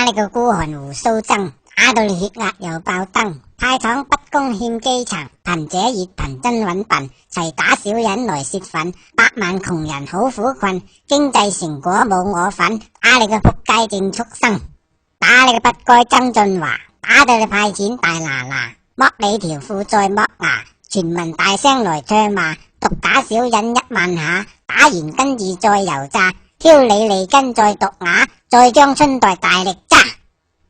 打你個孤寒胡鬚僧，打到你血壓又爆燈。派糖不公欠基層，貧者越貧真揾笨，齊打小人來泄憤，百萬窮人好苦困，經濟成果冇我份，打你個仆街正畜生，打你個不該曾俊華，打到你派錢大嗱嗱，剝你條褲再剝牙，全民大聲來唾罵，毒打小人1萬下，打完跟住再油炸，挑你脷根再毒牙，再將春袋大力揸，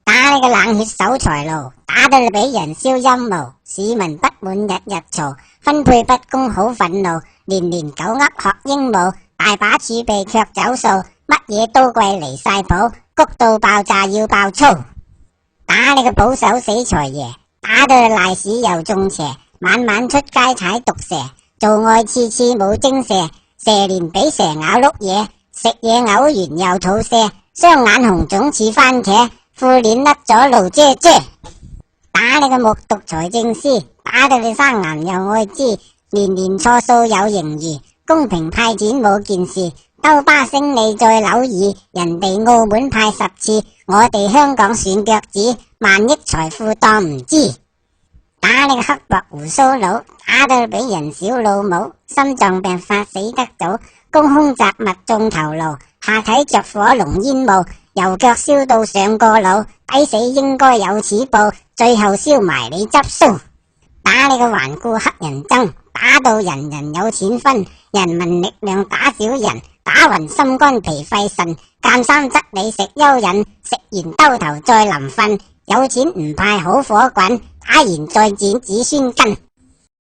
打你個冷血守財奴，打到你俾人燒陰毛，市民不滿日日嘈，分配不公好憤怒，年年狗噏學鸚鵡，大把儲備卻走數，乜嘢都貴離晒譜，谷到爆炸要爆粗，打你個保守死財爺，打到你賴屎又中邪，晚晚出街踩毒蛇，做愛次次冇精蛇，蛇年俾蛇咬碌嘢，食嘢嘔完又肚瀉，雙眼紅腫似番茄，褲鏈甩咗露遮遮，打你個木獨財政司，打到你生癌又愛滋，年年錯數有盈餘，公平派錢冇件事，兜巴星你再扭耳，人哋澳門派10次，我哋香港選腳趾，萬億財富當唔知，打你個黑白胡鬚佬，打到俾人小老母，心臟病發死得早，公空雜物中頭顱，下體着火濃煙霧，右腳燒到上個腦，抵死應該有此報，最後燒埋你執鬚，打你個頑固黑人憎，打到人人有錢分，人民力量打小人，打暈心肝脾肺腎，間三則你食蚯蚓，食完兜頭再臨瞓，有錢唔派好火滾，打完再剪子孫根。